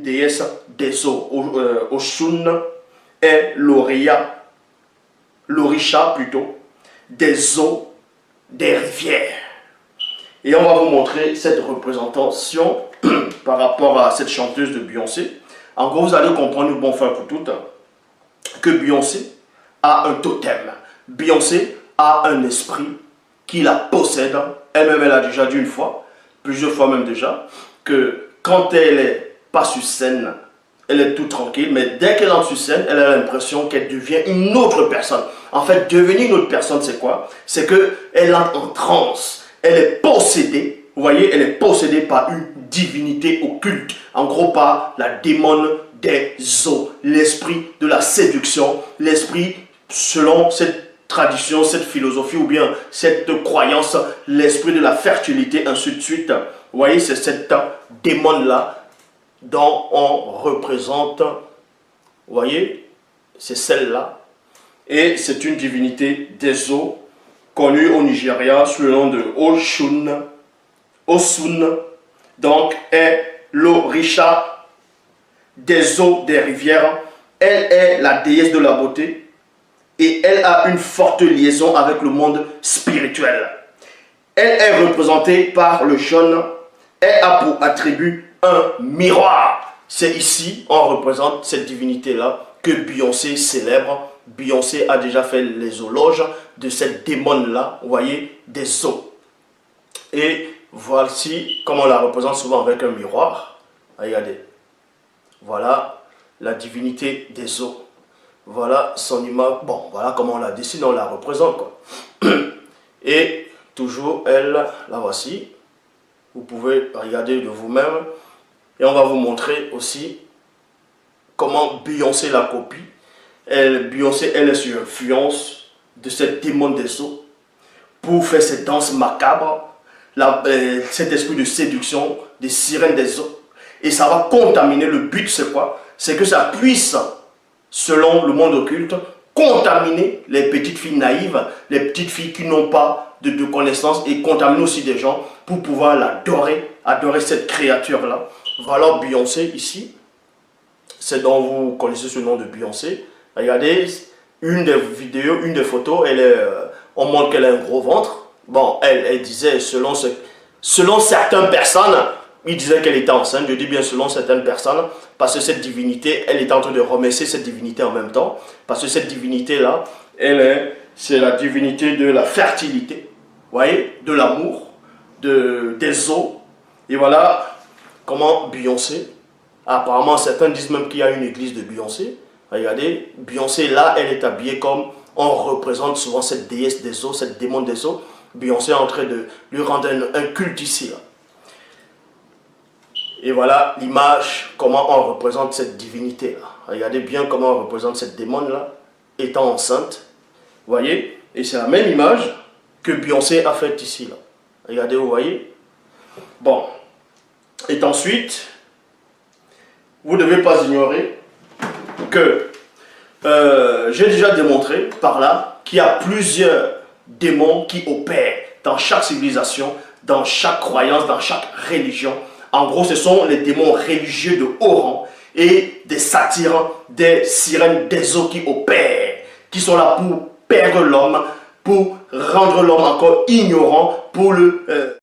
déesse des eaux. Oshun est l'orisha plutôt, des eaux, des rivières. Et on va vous montrer cette représentation par rapport à cette chanteuse de Beyoncé. En gros, vous allez comprendre une bonne fois pour toutes que Beyoncé a un totem. Beyoncé a un esprit qui la possède. Elle-même, elle a déjà dit une fois, plusieurs fois même déjà, que quand elle n'est pas sur scène, elle est tout tranquille, mais dès qu'elle entre sur scène, elle a l'impression qu'elle devient une autre personne. En fait, devenir une autre personne, c'est quoi? C'est qu'elle entre en transe. Elle est possédée, vous voyez, elle est possédée par une divinité occulte. En gros, par la démone des eaux, l'esprit de la séduction, l'esprit, selon cette tradition, cette philosophie ou bien cette croyance, l'esprit de la fertilité, ainsi de suite. Vous voyez, c'est cette démon-là dont on représente, vous voyez, c'est celle-là. Et c'est une divinité des eaux, connue au Nigeria sous le nom de Oshun. Osun, donc, est l'orisha des eaux, des rivières. Elle est la déesse de la beauté et elle a une forte liaison avec le monde spirituel. Elle est représentée par le jaune. Elle a pour attribut un miroir. C'est ici, on représente cette divinité-là que Beyoncé célèbre. Beyoncé a déjà fait les éloges de cette démon-là, vous voyez, des eaux. Et voici comment on la représente souvent avec un miroir. Regardez. Voilà la divinité des eaux. Voilà son image. Bon, voilà comment on la dessine, on la représente, quoi. Et toujours elle, la voici. Vous pouvez regarder de vous-même. Et on va vous montrer aussi comment Beyoncé la copie. Beyoncé, elle est sur influence de cette démon des eaux pour faire cette danse macabre, cet esprit de séduction des sirènes des eaux. Et ça va contaminer. Le but, c'est quoi? C'est que ça puisse, selon le monde occulte, contaminer les petites filles naïves, les petites filles qui n'ont pas de connaissances, et contaminer aussi des gens pour pouvoir l'adorer, adorer cette créature-là. Voilà Beyoncé ici. C'est dont vous connaissez ce nom de Beyoncé. Regardez, une des vidéos, une des photos, on montre qu'elle a un gros ventre. Bon, elle disait, selon certaines personnes, il disait qu'elle était enceinte. Je dis bien selon certaines personnes, parce que cette divinité, elle est en train de remercier cette divinité en même temps. Parce que cette divinité-là, c'est la divinité de la fertilité, vous voyez, de l'amour, des eaux. Et voilà comment Beyoncé, apparemment certains disent même qu'il y a une église de Beyoncé. Regardez, Beyoncé là, elle est habillée comme on représente souvent cette déesse des eaux, cette démon des eaux. Beyoncé est en train de lui rendre un culte ici. Là. Et voilà l'image, comment on représente cette divinité là. Regardez bien comment on représente cette démon là, étant enceinte. Vous voyez? Et c'est la même image que Beyoncé a faite ici là. Regardez, vous voyez? Bon. Et ensuite, vous ne devez pas ignorer que j'ai déjà démontré par là qu'il y a plusieurs démons qui opèrent dans chaque civilisation, dans chaque croyance, dans chaque religion. En gros, ce sont les démons religieux de haut rang et des satyres, des sirènes des eaux qui opèrent, qui sont là pour perdre l'homme, pour rendre l'homme encore ignorant, pour le